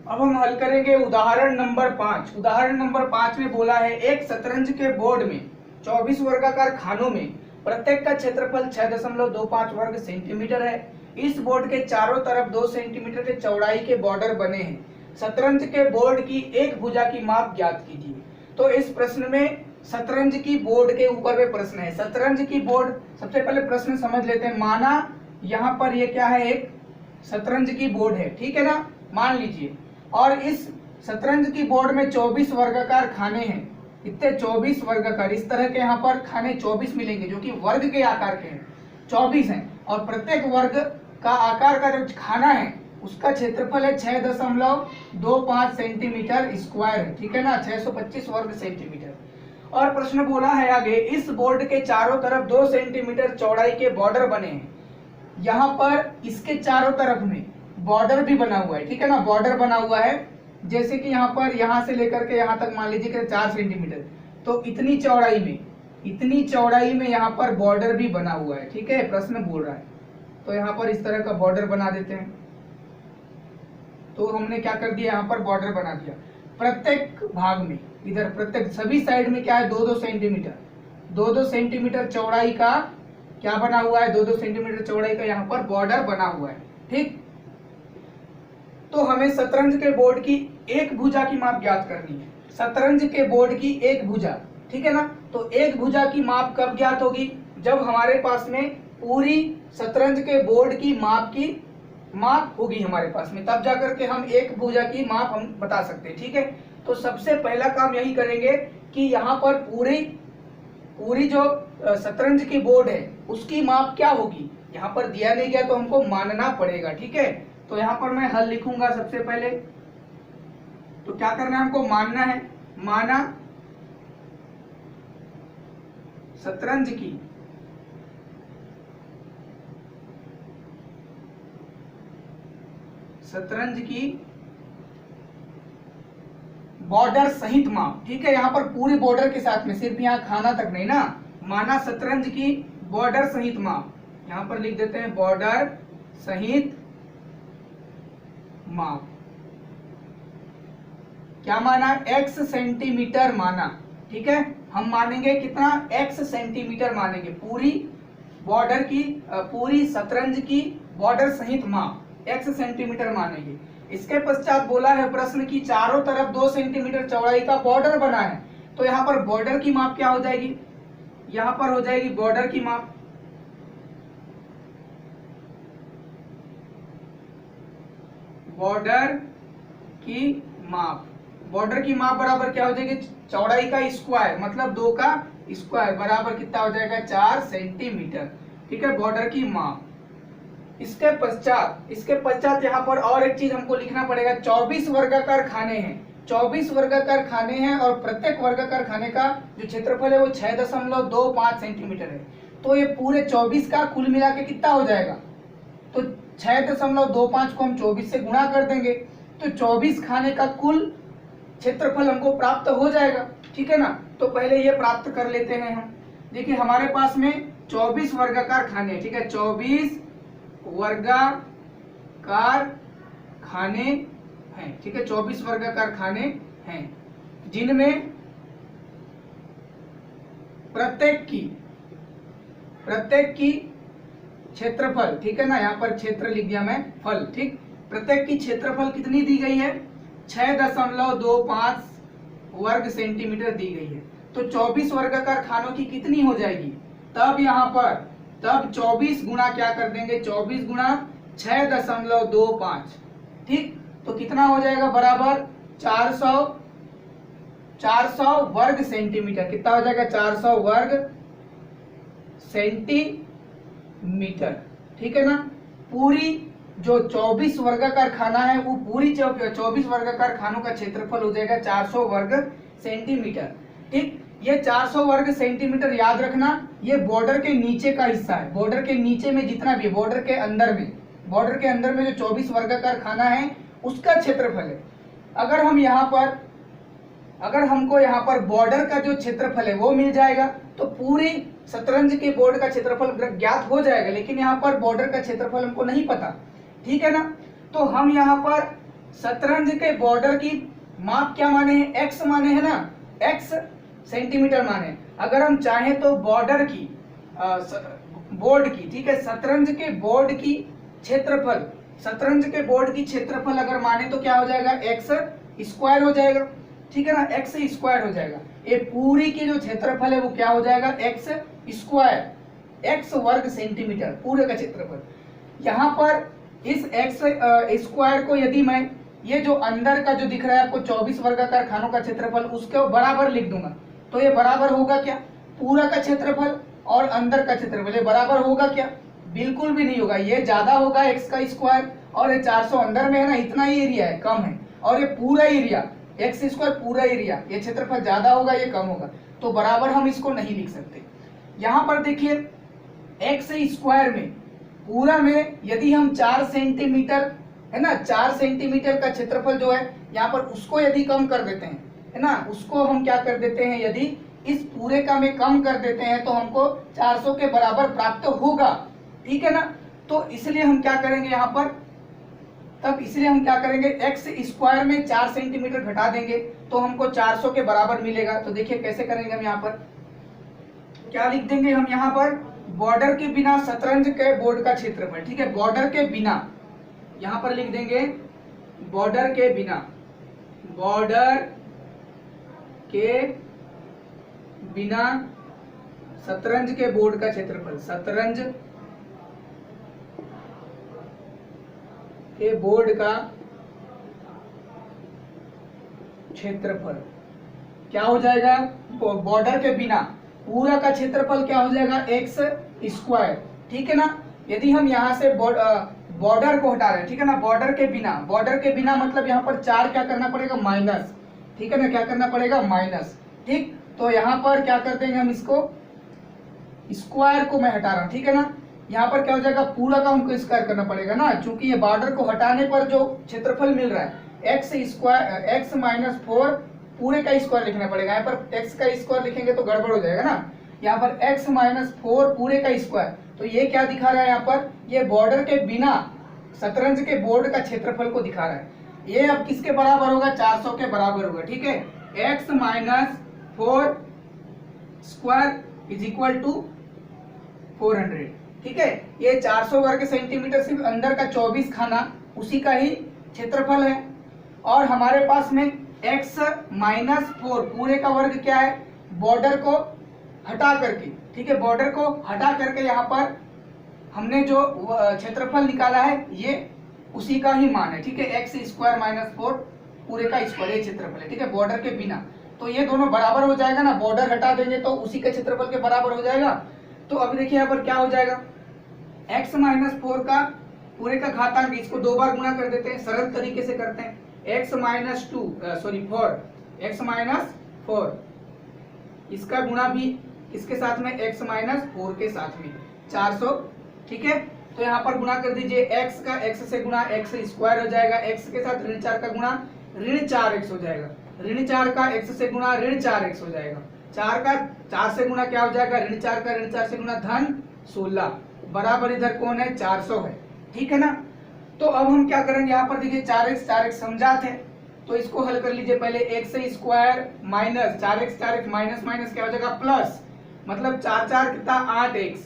अब हम हल करेंगे उदाहरण नंबर 5। उदाहरण नंबर 5 में बोला है एक शतरंज के बोर्ड में 24 वर्गाकार खानों में प्रत्येक का क्षेत्रफल 6.25 वर्ग सेंटीमीटर है। इस बोर्ड के चारों तरफ 2 सेंटीमीटर के चौड़ाई के बॉर्डर बने हैं। शतरंज के बोर्ड की एक भुजा की माप ज्ञात कीजिए। तो इस प्रश्न में शतरंज की बोर्ड के ऊपर में प्रश्न है। शतरंज की बोर्ड, सबसे पहले प्रश्न समझ लेते हैं। माना यहाँ पर ये क्या है, एक शतरंज की बोर्ड है, ठीक है ना, मान लीजिए। और इस शतरंज की बोर्ड में 24 वर्गाकार खाने हैं। इतने 24 वर्गाकार, इस तरह के यहाँ पर खाने 24 मिलेंगे जो कि वर्ग के आकार के हैं, 24 हैं। और प्रत्येक वर्ग का आकार का जो खाना है उसका क्षेत्रफल है 6.25 सेंटीमीटर स्क्वायर है, ठीक है ना, 625 वर्ग सेंटीमीटर। और प्रश्न बोला है आगे, इस बोर्ड के चारों तरफ 2 सेंटीमीटर चौड़ाई के बॉर्डर बने हैं। यहाँ पर इसके चारों तरफ में बॉर्डर भी बना हुआ है, ठीक है ना, बॉर्डर बना हुआ है। जैसे कि यहाँ पर, यहाँ से लेकर के यहाँ तक मान लीजिए कि 4 सेंटीमीटर, तो इतनी चौड़ाई में यहाँ पर बॉर्डर भी बना हुआ है, ठीक है, प्रश्न बोल रहा है। तो यहाँ पर इस तरह का बॉर्डर बना देते हैं। तो हमने क्या कर दिया, यहाँ पर बॉर्डर बना दिया। प्रत्येक भाग में, इधर प्रत्येक सभी साइड में क्या है, 2-2 सेंटीमीटर, 2-2 सेंटीमीटर चौड़ाई का क्या बना हुआ है, 2-2 सेंटीमीटर चौड़ाई का यहाँ पर बॉर्डर बना हुआ है, ठीक। तो हमें शतरंज के बोर्ड की एक भुजा की माप ज्ञात करनी है। शतरंज के बोर्ड की एक भुजा, ठीक है ना। तो एक भुजा की माप कब ज्ञात होगी, जब हमारे पास में पूरी शतरंज के बोर्ड की माप होगी हमारे पास में, तब जाकर के हम एक भुजा की माप हम बता सकते हैं, ठीक है। तो सबसे पहला काम यही करेंगे कि यहाँ पर पूरी जो शतरंज की बोर्ड है उसकी माप क्या होगी, यहाँ पर दिया नहीं गया तो हमको मानना पड़ेगा, ठीक है। तो यहाँ पर मैं हल लिखूंगा सबसे पहले। तो क्या करना है, हमको मानना है। माना शतरंज की बॉर्डर सहित माप, ठीक है, यहाँ पर पूरी बॉर्डर के साथ में, सिर्फ यहाँ खाना तक नहीं ना। माना शतरंज की बॉर्डर सहित माप, यहाँ पर लिख देते हैं बॉर्डर सहित माप। क्या माना, x सेंटीमीटर माना, ठीक है। हम मानेंगे कितना, x सेंटीमीटर मानेंगे पूरी बॉर्डर की, पूरी शतरंज की बॉर्डर सहित माप x सेंटीमीटर मानेंगे। इसके पश्चात बोला है प्रश्न की चारों तरफ 2 सेंटीमीटर चौड़ाई का बॉर्डर बना है। तो यहाँ पर बॉर्डर की माप क्या हो जाएगी, यहाँ पर हो जाएगी बॉर्डर की माप, बॉर्डर की माप बराबर क्या हो जाएगी, चौड़ाई का स्क्वायर, मतलब 2 का स्क्वायर बराबर कितना हो जाएगा, 4 सेंटीमीटर, ठीक है, बॉर्डर की माप। इसके पश्चात यहाँ पर और एक चीज हमको लिखना पड़ेगा, 24 वर्गाकार खाने हैं। 24 वर्गाकार खाने हैं और प्रत्येक वर्गाकार खाने का जो क्षेत्रफल है वो 6.25 सेंटीमीटर है। तो ये पूरे 24 का कुल मिला के कितना हो जाएगा, तो 6.25 को हम 24 से गुणा कर देंगे, तो 24 खाने का कुल क्षेत्रफल हमको प्राप्त हो जाएगा, ठीक है ना। तो पहले ये प्राप्त कर लेते हैं हम। देखिए हमारे पास में 24 वर्गाकार खाने, ठीक है, 24 वर्गाकार खाने हैं, ठीक है, 24 वर्गाकार खाने हैं, जिनमें प्रत्येक की क्षेत्रफल, ठीक है ना, यहाँ पर क्षेत्र लिख दिया मैं, फल, ठीक, प्रत्येक की क्षेत्रफल कितनी दी गई है, 6.25 वर्ग सेंटीमीटर दी गई है। तो 24 वर्गाकार खानों की कितनी हो जाएगी, तब यहाँ पर 24 गुणा क्या कर देंगे, 24 गुणा 6.25, ठीक। तो कितना हो जाएगा, बराबर 400 वर्ग सेंटीमीटर, कितना हो जाएगा, 400 वर्ग सेंटीमीटर, ठीक है ना। पूरी जो 24 वर्गाकार खाना है वो पूरी 24 वर्गाकार खानों का क्षेत्रफल हो जाएगा 400 वर्ग सेंटीमीटर, ठीक। ये 400 वर्ग सेंटीमीटर याद रखना, ये बॉर्डर के नीचे का हिस्सा है। बॉर्डर के नीचे में जितना भी, बॉर्डर के अंदर में जो 24 वर्गाकार खाना है उसका क्षेत्रफल है। अगर हमको यहाँ पर बॉर्डर का जो क्षेत्रफल है वो मिल जाएगा तो पूरी शतरंज के बोर्ड का क्षेत्रफल ज्ञात हो जाएगा, लेकिन यहाँ पर बॉर्डर का क्षेत्रफल हमको नहीं पता, ठीक है ना। तो हम यहाँ पर शतरंज के बॉर्डर की माप क्या माने हैं, एक्स माने है ना, एक्स सेंटीमीटर माने। अगर हम चाहें तो बॉर्डर की बोर्ड की, ठीक है, शतरंज के बोर्ड की क्षेत्रफल, शतरंज के बोर्ड की क्षेत्रफल अगर माने तो क्या हो जाएगा, एक्स स्क्वायर हो जाएगा, ठीक है ना, एक्स स्क्वायर हो जाएगा। ये पूरी की जो क्षेत्रफल है वो क्या हो जाएगा, एक्स स्क्वायर, एक्स वर्ग सेंटीमीटर पूरे का क्षेत्रफल। यहाँ पर इस एक्स स्क्वायर को यदि मैं ये जो अंदर का जो दिख रहा है आपको 24 वर्गाकार खानों का क्षेत्रफल, उसके बराबर लिख दूंगा तो ये बराबर होगा क्या, पूरा का क्षेत्रफल और अंदर का क्षेत्रफल, ये बराबर होगा क्या, बिल्कुल भी नहीं होगा। ये ज्यादा होगा एक्स का स्क्वायर, और ये 400 अंदर में है ना, इतना ही एरिया है, कम है, और ये पूरा एरिया एक्स स्क्वायर पूरा एरिया, ये क्षेत्रफल ज्यादा होगा ये कम होगा, तो बराबर हम इसको नहीं लिख सकते। यहाँ पर देखिए एक्स स्क्वायर में पूरा में यदि हम 4 सेंटीमीटर है ना, 4 सेंटीमीटर का क्षेत्रफल जो है यहाँ पर उसको यदि कम कर देते हैं है ना, उसको हम क्या कर देते हैं, यदि इस पूरे का में कम कर देते हैं तो हमको 400 के बराबर प्राप्त होगा, ठीक है ना। तो इसलिए हम क्या करेंगे यहाँ पर, तब इसलिए हम क्या करेंगे, एक्स स्क्वायर में 4 सेंटीमीटर घटा देंगे तो हमको 400 के बराबर मिलेगा। तो देखिए कैसे करेंगे हम, यहाँ पर क्या लिख देंगे हम, यहाँ पर बॉर्डर के बिना शतरंज के बोर्ड का क्षेत्रफल, ठीक है, बॉर्डर के बिना, यहाँ पर लिख देंगे बॉर्डर के बिना, बॉर्डर के बिना शतरंज के बोर्ड का क्षेत्रफल, शतरंज के बोर्ड का क्षेत्रफल क्या हो जाएगा, बॉर्डर के बिना पूरा का क्षेत्रफल क्या हो जाएगा, एक्स स्क्वायर, ठीक है ना। यदि हम यहाँ से बॉर्डर को हटा रहे हैं, ठीक है ना, बॉर्डर के बिना, बॉर्डर के बिना मतलब यहाँ पर 4 क्या करना पड़ेगा, माइनस, ठीक है ना, क्या करना पड़ेगा, माइनस, ठीक। तो यहाँ पर क्या कर देंगे हम, इसको स्क्वायर को मैं हटा रहा हूँ, ठीक है ना, यहाँ पर क्या हो जाएगा, पूरा का हमको स्क्वायर करना पड़ेगा ना, क्योंकि ये बॉर्डर को हटाने पर जो क्षेत्रफल मिल रहा है एक्स स्क्वायर, एक्स माइनस 4 पूरे का स्क्वायर लिखना पड़ेगा। यहाँ पर एक्स का स्क्वायर लिखेंगे तो गड़बड़ हो जाएगा ना, यहाँ पर एक्स माइनस 4 पूरे का स्क्वायर, तो ये क्या दिखा रहा है यहाँ पर, ये बॉर्डर के बिना शतरंज के बोर्ड का क्षेत्रफल को दिखा रहा है। ये अब किसके बराबर होगा, 400 के बराबर होगा, ठीक है, x minus 4 square is equal to 400, ठीक है। ये 400 वर्ग सेंटीमीटर सिर्फ अंदर का 24 खाना उसी का ही क्षेत्रफल है, और हमारे पास में x माइनस 4 पूरे का वर्ग क्या है, बॉर्डर को हटा करके, ठीक है, बॉर्डर को हटा करके यहाँ पर हमने जो क्षेत्रफल निकाला है ये उसी का ही मान है, ठीक है, एक्स स्क्वायर माइनस 4 पूरे का स्क्वायर ये क्षेत्रफल है, ठीक है, बॉर्डर के बिना। तो ये दोनों बराबर हो जाएगा ना, बॉर्डर हटा देंगे तो उसी के क्षेत्रफल के बराबर हो जाएगा। तो अभी देखिए यहाँ पर क्या हो जाएगा, x माइनस 4 का पूरे का घातांक, इसको 2 बार गुणा कर देते हैं, सरल तरीके से करते हैं, x माइनस 4, x माइनस 4 इसका गुणा भी इसके साथ में x माइनस 4 के साथ में 400, ठीक है। तो यहाँ पर गुणा कर दीजिए, x का x से गुणा x स्क्वायर हो जाएगा, x के साथ ऋण 4 का गुणा ऋण 4x हो जाएगा, ऋण 4 का x से गुणा ऋण 4x हो जाएगा, 4 का 4 से गुणा क्या हो जाएगा, ऋण 4 का ऋण 4 से गुणा धन 16 बराबर इधर कौन है, 400 है, ठीक है ना। तो अब हम क्या करेंगे, यहाँ पर देखिए 4x समझाते हैं, तो इसको हल कर लीजिए पहले, x square minus 4x minus minus क्या हो जाएगा प्लस, मतलब 4 4 कितना 8x,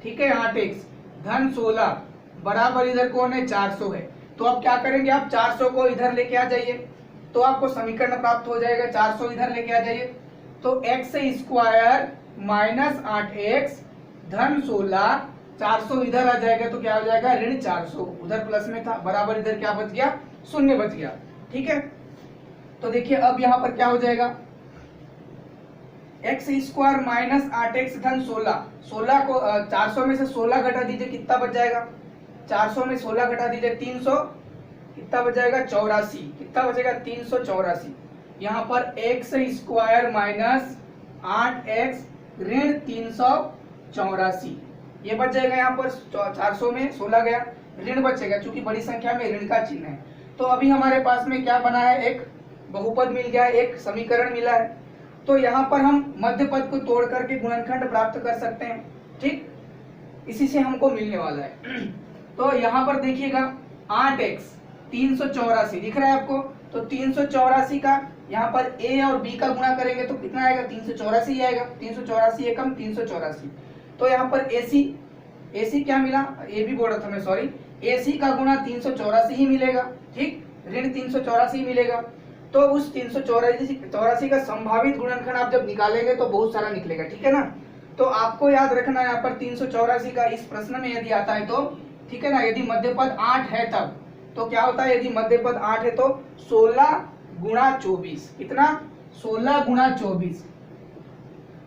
ठीक है, 8x धन 16 बराबर इधर कौन है, 400 है। तो अब क्या करेंगे, आप 400 को इधर लेके आ जाइए तो आपको समीकरण प्राप्त हो जाएगा, 400 इधर लेके आ जाइए तो x स्क्वायर माइनस 8x धन 16, 400 इधर आ जाएगा तो क्या हो जाएगा, ऋण 400, उधर प्लस में था बराबर इधर क्या बच गया, शून्य बच गया, ठीक है। तो देखिए अब यहाँ पर क्या हो जाएगा, एक्स स्क्वायर माइनस 8x धन 16, 16 को 400 में से 16 घटा दीजिए, कितना बच जाएगा, 400 में 16 घटा दीजिए 300, कितना बच जाएगा 84, कितना बचेगा 384। यहाँ पर एक्स स्क्वायर माइनस 8x ऋण 384 ये बच जाएगा, यहाँ पर 400 में 16 गया, ऋण बचेगा क्योंकि बड़ी संख्या में ऋण का चिन्ह है। तो अभी हमारे पास में क्या बना है, एक बहुपद मिल गया, एक समीकरण मिला है। तो यहाँ पर हम मध्य पद को तोड़ करके गुणनखंड प्राप्त कर सकते हैं, ठीक, इसी से हमको मिलने वाला है। तो यहाँ पर देखिएगा 8x 384 दिख रहा है आपको। तो 384 का यहाँ पर ए और बी का गुणा करेंगे तो कितना आएगा, 384 ही आएगा। 384 एकम 384। तो यहाँ पर एसी क्या मिला, ए बी बोल रहा था मैं, सॉरी, एसी का गुणा 384 ही मिलेगा, ठीक, ऋण 384 मिलेगा। तो उस 384 का संभावित गुणनखंड आप जब निकालेंगे तो बहुत सारा निकलेगा, ठीक है ना। तो आपको याद रखना यहाँ पर 384 का इस प्रश्न में यदि आता है तो, ठीक है ना, यदि मध्यपद 8 है तब तो क्या होता है, यदि मध्यपद 8 है तो 16 गुणा 24, कितना, 16 गुणा 24,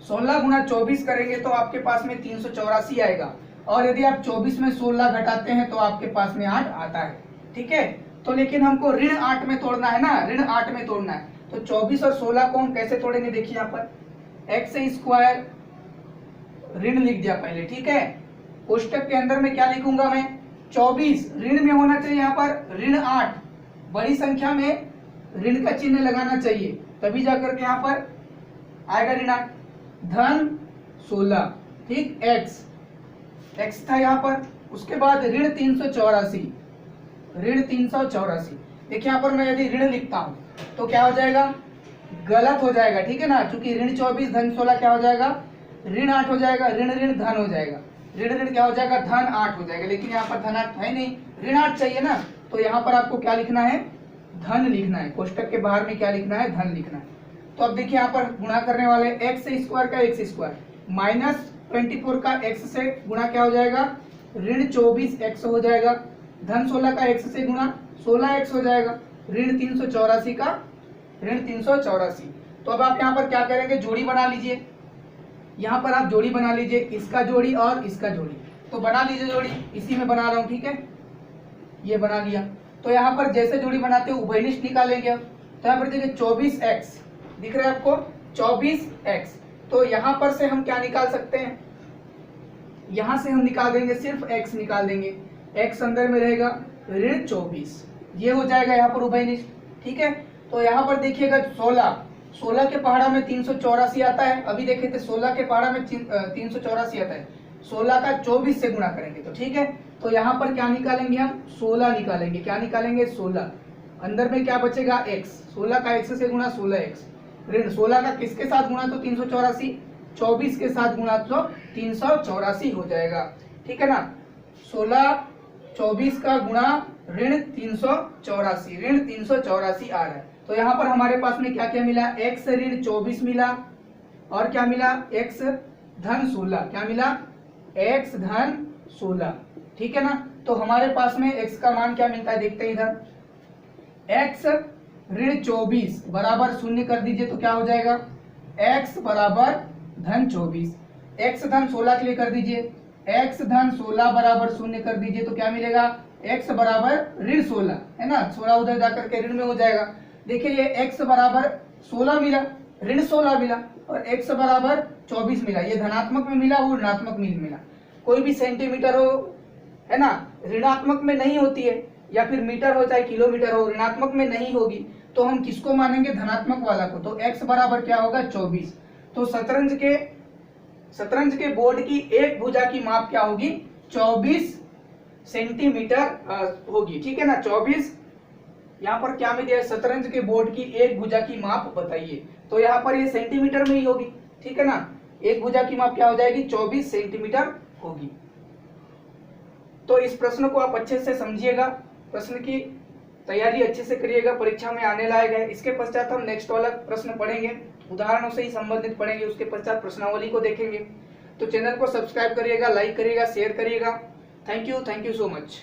16 गुणा 24 करेंगे तो आपके पास में 384 आएगा। और यदि आप 24 में 16 घटाते हैं तो आपके पास में 8 आता है, ठीक है। तो लेकिन हमको ऋण 8 में तोड़ना है ना, ऋण 8 में तोड़ना है। तो 24 और 16 को हम कैसे तोड़ेंगे, देखिए यहाँ पर एक्स स्क्वायर ऋण लिख दिया पहले, ठीक है। कोष्टक के अंदर में क्या लिखूंगा मैं, 24 ऋण में होना चाहिए, यहाँ पर ऋण 8 बड़ी संख्या में ऋण का चिन्ह लगाना चाहिए, तभी जाकर के यहाँ पर आएगा ऋण 8, धन 16, ठीक, एक्स था यहाँ पर। उसके बाद ऋण 384, ऋण 384। देखिए यहाँ पर मैं यदि ऋण लिखता हूं तो क्या हो जाएगा, गलत हो जाएगा, ठीक है ना, क्योंकि ऋण 24 धन 16 क्या हो जाएगा, ऋण 8 हो जाएगा, ऋण ऋण धन हो जाएगा, ऋण ऋण क्या हो जाएगा, धन 8 हो जाएगा। लेकिन यहाँ पर धन 8 है नहीं, ऋण 8 चाहिए ना, तो यहाँ पर आपको क्या लिखना है, धन लिखना है। कोष्टक के बाहर में क्या लिखना है, धन लिखना है। तो अब देखिए यहाँ पर गुणा करने वाले एक्स स्क्वायर का एक्स स्क्वायर माइनस 24 का एक्स से गुणा क्या हो जाएगा, ऋण 24 एक्स हो जाएगा, धन 16 का एक्स से गुणा 16 एक्स हो जाएगा, ऋण 384 का ऋण 384। तो अब आप यहाँ पर क्या करेंगे, जोड़ी बना लीजिए, यहाँ पर आप जोड़ी बना लीजिए, इसका जोड़ी और इसका जोड़ी। तो बना लीजिए जोड़ी, इसी में बना रहा हूँ, ठीक है, ये बना लिया। तो यहाँ पर जैसे जोड़ी बनाते हो उभयनिष्ठ निकालेंगे। अब तो यहाँ पर देखिए 24x दिख रहा है आपको, 24x। तो यहाँ पर से हम क्या निकाल सकते हैं, यहाँ से हम निकाल देंगे, सिर्फ x निकाल देंगे, x अंदर में रहेगा ऋण 24, ये हो जाएगा यहाँ पर उभयनिष्ठ, ठीक है। तो यहाँ पर देखिएगा 16 के पहाड़ा में 384 आता है, अभी देखे थे 16 के पहाड़ा में 384 आता है, 16 का 24 से गुणा करेंगे तो ठीक है। तो यहाँ पर क्या निकालेंगे हम, 16 निकालेंगे, क्या निकालेंगे, 16, अंदर में क्या बचेगा x, 16 का x से गुणा 16x, ऋण 16 का किसके साथ गुणा तो 384, 24 के साथ गुणा तो 384 हो जाएगा, ठीक है ना। 16 24 का गुणा ऋण 384, ऋण 384 आ रहा है। तो यहाँ पर हमारे पास में क्या क्या मिला, x ऋण 24 मिला, और क्या मिला, x धन 16, क्या मिला, x धन 16, ठीक है ना। तो हमारे पास में x का मान क्या मिलता है, देखते हैं इधर, x ऋण 24 बराबर 0 कर दीजिए तो क्या हो जाएगा, x बराबर धन 24, x धन 16 के लिए कर दीजिए, x धन 16 बराबर 0 कर दीजिए तो क्या मिलेगा, x बराबर ऋण 16, है ना, 16 उधर जाकर के ऋण में हो जाएगा। देखिए ये x बराबर 16 मिला, ऋण 16 मिला, और x बराबर 24 मिला, ये धनात्मक में मिला, वो ऋणात्मक में मिला। कोई भी सेंटीमीटर हो, है ना, ऋणात्मक में नहीं होती है, या फिर मीटर हो चाहे किलोमीटर हो, ऋणात्मक में नहीं होगी, तो हम किसको मानेंगे, धनात्मक वाला को। तो x बराबर क्या होगा, 24। तो शतरंज के बोर्ड की एक भुजा की माप क्या होगी, 24 सेंटीमीटर होगी, ठीक है ना। 24 यहाँ पर क्या में दिया है, शतरंज के बोर्ड की एक भुजा की माप बताइए, तो यहाँ पर ये सेंटीमीटर में ही होगी, ठीक है ना। एक भुजा की माप क्या हो जाएगी, 24 सेंटीमीटर होगी। तो इस प्रश्न को आप अच्छे से समझिएगा, प्रश्न की तैयारी अच्छे से करिएगा, परीक्षा में आने लायक है। इसके पश्चात हम नेक्स्ट वाला प्रश्न पढ़ेंगे, उदाहरणों से ही संबंधित पढ़ेंगे, उसके पश्चात प्रश्नावली को देखेंगे। तो चैनल को सब्सक्राइब करिएगा, लाइक करिएगा, शेयर करिएगा। Thank you so much.